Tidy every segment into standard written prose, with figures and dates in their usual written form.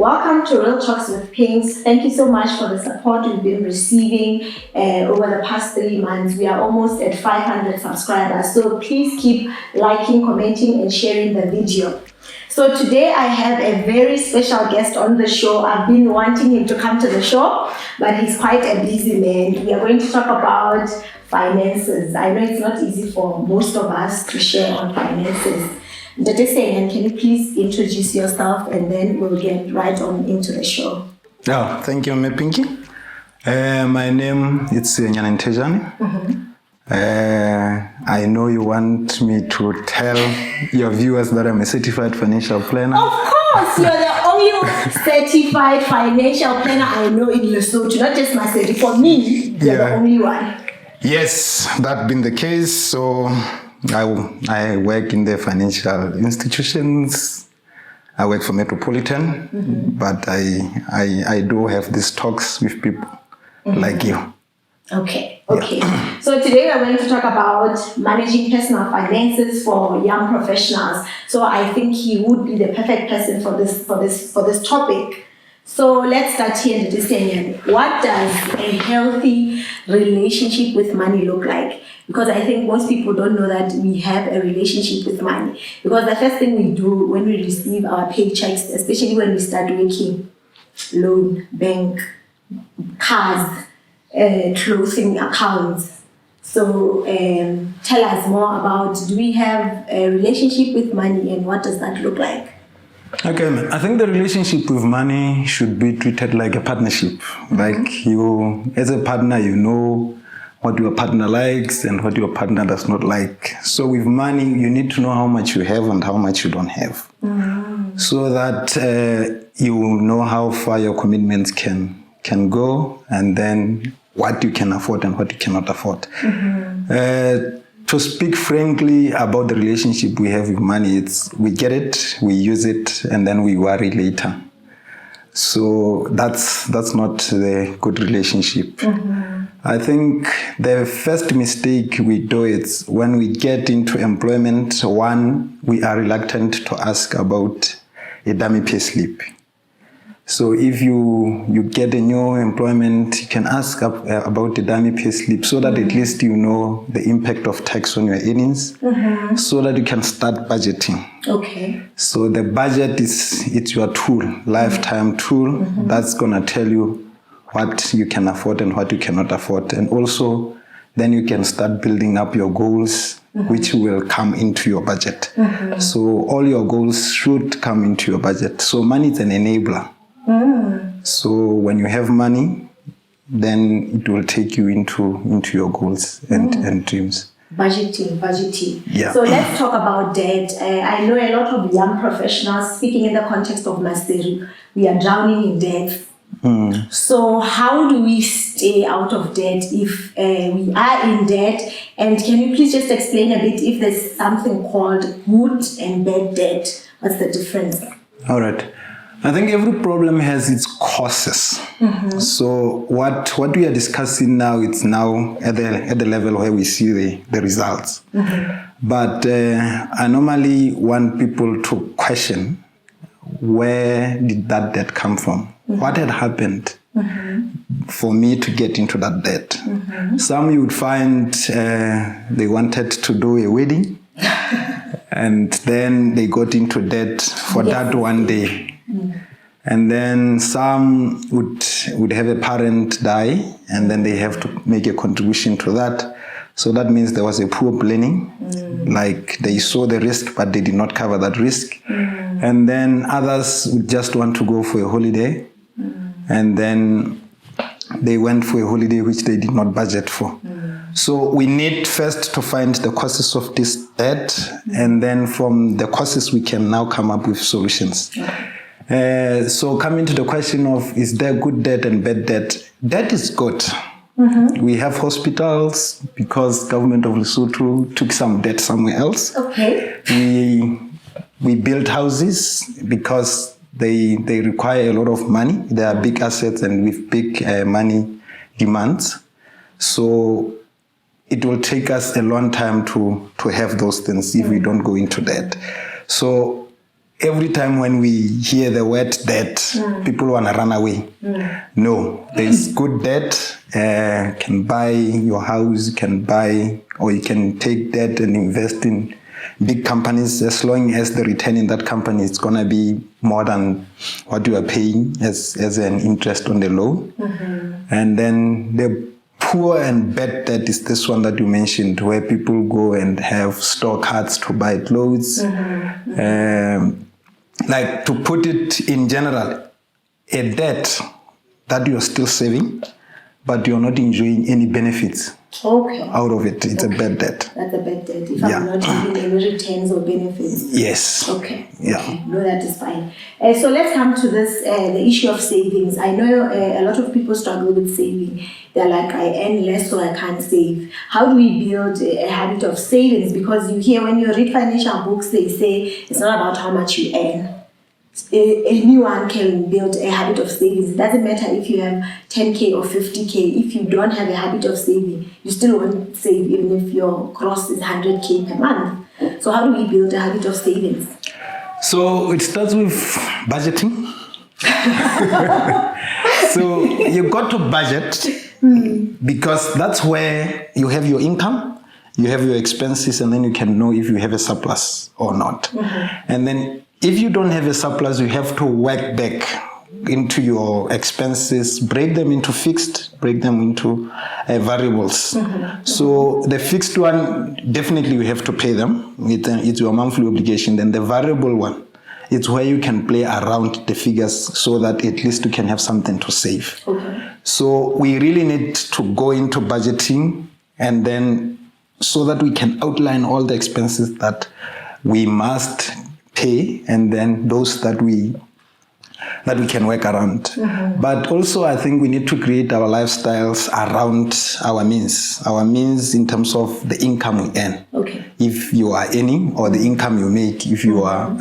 Welcome to Real Talks with Pinks. Thank you so much for the support we've been receiving over the past 3 months. We are almost at 500 subscribers. So please keep liking, commenting, and sharing the video. So today I have a very special guest on the show. I've been wanting him to come to the show, but he's quite a busy man. We are going to talk about finances. I know it's not easy for most of us to share on finances. Nthejane, can you please introduce yourself and then we'll get right on into the show. Yeah, thank you, Pinky. My name is Seenyane Nthejane. I know you want me to tell your viewers that I'm a certified financial planner. Of course, you're the only certified financial planner I know in Lesotho, not just myself. For me, you're the only one. Yes, that's been the case. So I work in the financial institutions. I work for Metropolitan, but I do have these talks with people like you. Okay. So today we're going to talk about managing personal finances for young professionals. So I think he would be the perfect person for this topic. So let's start here, Nthejane. What does a healthy relationship with money look like? Because I think most people don't know that we have a relationship with money. Because the first thing we do when we receive our paychecks, especially when we start working, loan, bank, cars, clothing accounts. So tell us more about, do we have a relationship with money and what does that look like? Okay, I think the relationship with money should be treated like a partnership. Like you, as a partner, you know what your partner likes and what your partner does not like. So with money, you need to know how much you have and how much you don't have. So that you know how far your commitments can go, and then what you can afford and what you cannot afford. To speak frankly about the relationship we have with money, it's we get it, we use it, and then we worry later. So that's not the good relationship. I think the first mistake we do is when we get into employment, one, we are reluctant to ask about a dummy pay slip. So if you get a new employment, you can ask about the dummy pay slip so that at least you know the impact of tax on your earnings, so that you can start budgeting. Okay. So the budget it's your tool, lifetime tool, that's gonna tell you what you can afford and what you cannot afford. And also then you can start building up your goals, which will come into your budget. So all your goals should come into your budget. So money is an enabler. So when you have money, then it will take you into your goals and dreams. Budgeting. Yeah. So let's talk about debt. I know a lot of young professionals, speaking in the context of Mastery, we are drowning in debt. So how do we stay out of debt if we are in debt? And can you please just explain a bit if there's something called good and bad debt? What's the difference? All right. I think every problem has its causes. So what we are discussing now, it's now at the level where we see the results. But I normally want people to question, where did that debt come from? What had happened for me to get into that debt? Some you would find they wanted to do a wedding and then they got into debt for that one day. And then some would have a parent die and then they have to make a contribution to that. So that means there was a poor planning, like they saw the risk but they did not cover that risk. And then others would just want to go for a holiday and then they went for a holiday which they did not budget for. So we need first to find the causes of this debt, and then from the causes we can now come up with solutions. So coming to the question of, is there good debt and bad debt? Debt is good. We have hospitals because government of Lesotho took some debt somewhere else. Okay. We build houses because they require a lot of money. They are big assets and with big money demands. So it will take us a long time to have those things if we don't go into debt. So every time when we hear the word debt, people want to run away. No, there's good debt. Can buy your house, can buy, or you can take debt and invest in big companies, as long as the return in that company is going to be more than what you are paying as an interest on the loan. And then the poor and bad debt is this one that you mentioned, where people go and have store cards to buy clothes. Like, to put it in general, a debt that you're still saving, but you're not enjoying any benefits out of it. It's a bad debt. That's a bad debt. If I'm not getting any returns or benefits. Yes. Okay. Yeah. Okay. No, that is fine. So let's come to this, the issue of savings. I know a lot of people struggle with saving. They're like, I earn less, so I can't save. How do we build a habit of savings? Because you hear, when you read financial books, they say it's not about how much you earn. Anyone can build a habit of savings. It doesn't matter if you have 10K or 50K. If you don't have a habit of saving, you still won't save, even if your gross is 100K per month. So how do we build a habit of savings? So it starts with budgeting. So you've got to budget, because that's where you have your income, you have your expenses, and then you can know if you have a surplus or not. And then if you don't have a surplus, you have to work back into your expenses, break them into fixed, break them into variables. So the fixed one, definitely you have to pay them. It's your monthly obligation. Then the variable one, it's where you can play around the figures so that at least you can have something to save. So we really need to go into budgeting, and then so that we can outline all the expenses that we must pay, and then those that we can work around. But also, I think we need to create our lifestyles around our means in terms of the income we earn. If you are earning, or the income you make if you are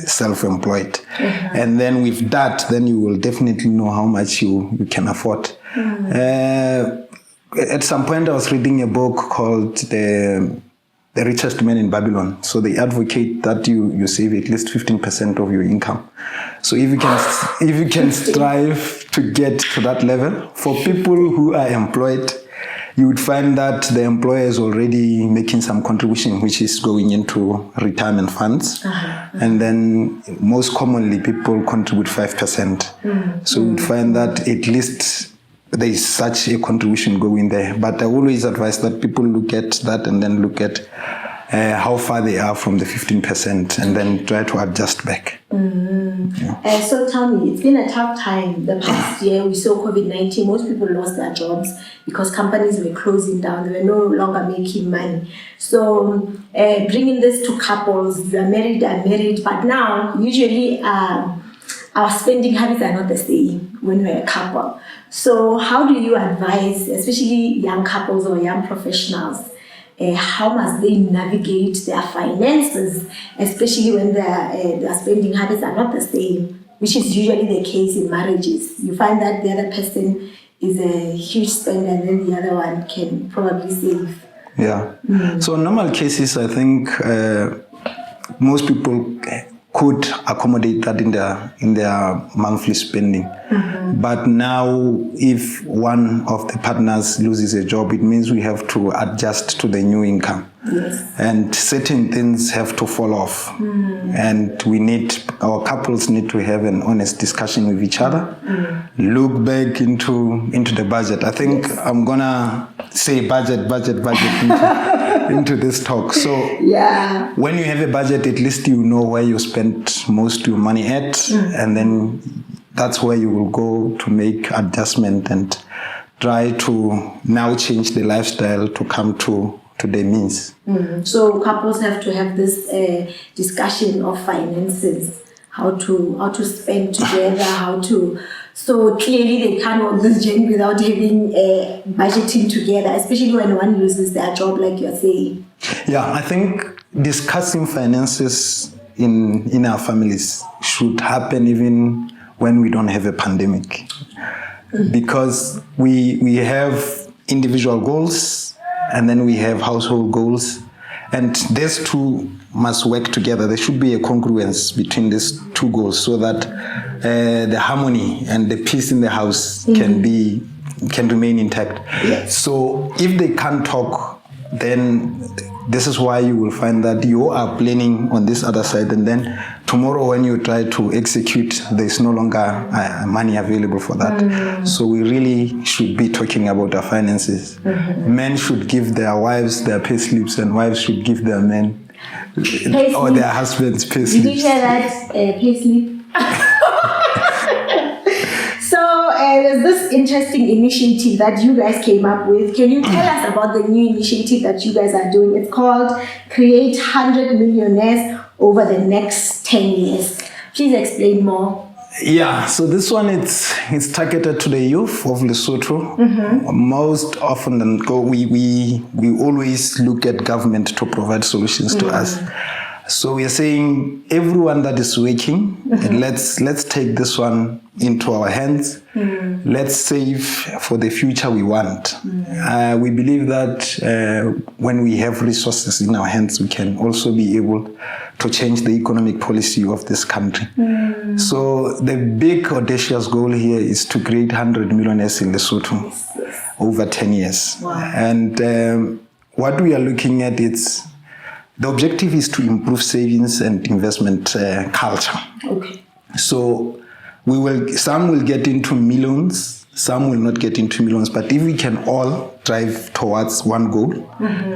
self-employed. And then with that, then you will definitely know how much you can afford. At some point, I was reading a book called The Richest Man in Babylon. So they advocate that you save at least 15% of your income. So if you can strive to get to that level, for people who are employed, you would find that the employer is already making some contribution, which is going into retirement funds. And then most commonly, people contribute 5%. So you'd find that at least there is such a contribution going there. But I always advise that people look at that and then look at how far they are from the 15%, and then try to adjust back. So tell me, it's been a tough time. The past year, we saw COVID-19. Most people lost their jobs because companies were closing down. They were no longer making money. So bringing this to couples, they're married, but now usually our spending habits are not the same when we're a couple. So how do you advise, especially young couples or young professionals, how must they navigate their finances, especially when their spending habits are not the same, which is usually the case in marriages? You find that the other person is a huge spender, and then the other one can probably save. So in normal cases, I think most people could accommodate that in their monthly spending. But now, if one of the partners loses a job, it means we have to adjust to the new income. And certain things have to fall off. And our couples need to have an honest discussion with each other, look back into the budget. I think I'm gonna say budget into this talk. So when you have a budget, at least you know where you spend most of your money at, and then that's where you will go to make adjustment and try to now change the lifestyle to come to their means. So couples have to have this discussion of finances, how to spend together, so clearly they can't walk this journey without having budgeting together, especially when one loses their job, like you're saying. I think discussing finances in our families should happen even when we don't have a pandemic, because we have individual goals, and then we have household goals, And these two must work together. There should be a congruence between these two goals so that the harmony and the peace in the house can remain intact. Yes. So if they can't talk, then this is why you will find that you are planning on this other side, and then tomorrow when you try to execute, there is no longer money available for that. So we really should be talking about our finances. Men should give their wives their pay slips, and wives should give their men or their husbands pay slips. Did you hear that, pay slip? So there's this interesting initiative that you guys came up with. Can you tell us about the new initiative that you guys are doing? It's called Create 100 Millionaires over the next 10 years. Please explain more. Yeah, so this one it's targeted to the youth of Lesotho. Most often than we always look at government to provide solutions to us. So we are saying everyone that is working, let's take this one into our hands. Let's save for the future we want. We believe that when we have resources in our hands, we can also be able to change the economic policy of this country. So the big audacious goal here is to create 100 millionaires in Lesotho over 10 years. Wow. And what we are looking at is the objective is to improve savings and investment culture. Okay. So some will get into millions, some will not get into millions, but if we can all drive towards one goal,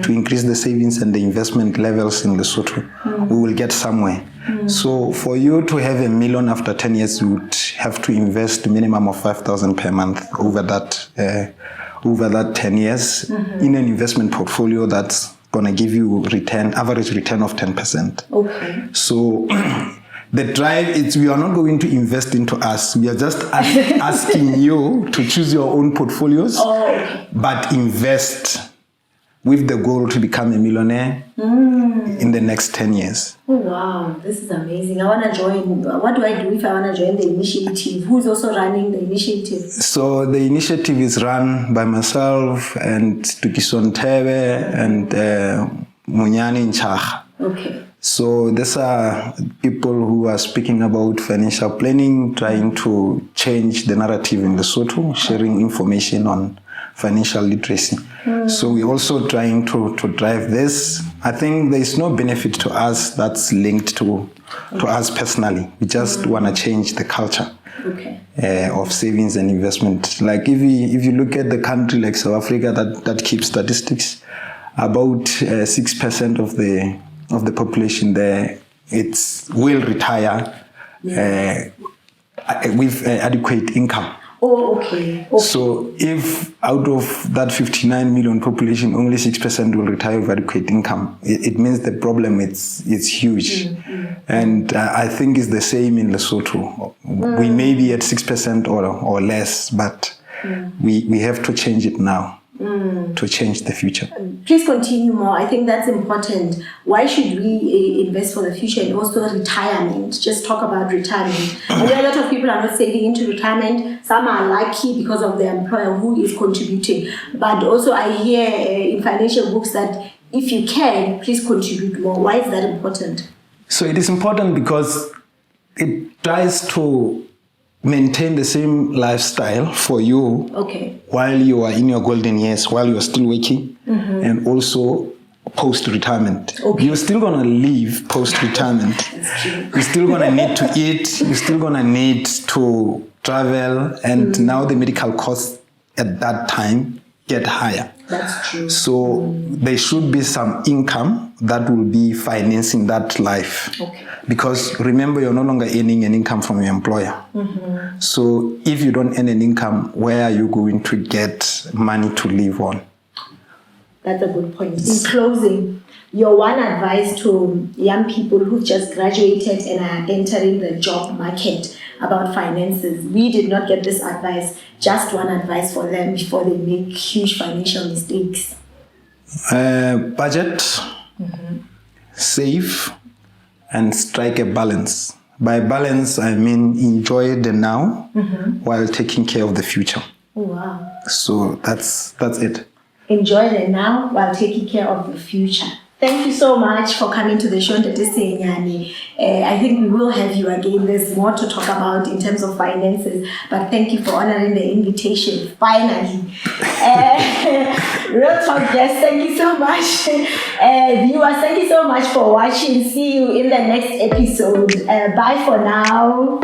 to increase the savings and the investment levels in Lesotho, we will get somewhere. So for you to have $1 million after 10 years, you would have to invest a minimum of 5,000 per month over that 10 years in an investment portfolio that's going to give you average return of 10%. Okay. So the drive is we are not going to invest into us. We are just asking you to choose your own portfolios, but invest with the goal to become a millionaire in the next 10 years. Oh, wow. This is amazing. I want to join. What do I do if I want to join the initiative? Who's also running the initiative? So the initiative is run by myself and Tukison Tebe and Munyani Nchaha. Okay. So these are people who are speaking about financial planning, trying to change the narrative in Lesotho, sharing information on financial literacy. So we're also trying to drive this. I think there is no benefit to us that's linked to us personally. We just want to change the culture of savings and investment. Like if you look at the country like South Africa that keeps statistics, about 6% of the population there will retire with adequate income. Oh, okay. So if out of that 59 million population, only 6% will retire with adequate income, it means the problem is huge. And I think it's the same in Lesotho. We may be at 6% or less, but we have to change it now. To change the future. Please continue more. I think that's important. Why should we invest for the future and also retirement? Just talk about retirement. I know a lot of people are not saving into retirement. Some are lucky because of their employer who is contributing. But also I hear in financial books that if you can, please contribute more. Why is that important? So it is important because it tries to maintain the same lifestyle for you while you are in your golden years, while you are still working, and also post-retirement. You're still going to live post-retirement. You're still going to need to eat. You're still going to need to travel. And now the medical costs at that time get higher. That's true. So there should be some income that will be financing that life. Because remember, you're no longer earning an income from your employer. So if you don't earn an income, where are you going to get money to live on? That's a good point. In closing, your one advice to young people who've just graduated and are entering the job market about finances. We did not get this advice. Just one advice for them before they make huge financial mistakes. Budget, save, and strike a balance. By balance, I mean enjoy the now while taking care of the future. Oh, wow. So that's it. Enjoy the now while taking care of the future. Thank you so much for coming to the show, Seenyane. I think we will have you again. There's more to talk about in terms of finances, but thank you for honoring the invitation, finally. Real talk guests, thank you so much. Viewers, thank you so much for watching. See you in the next episode. Bye for now.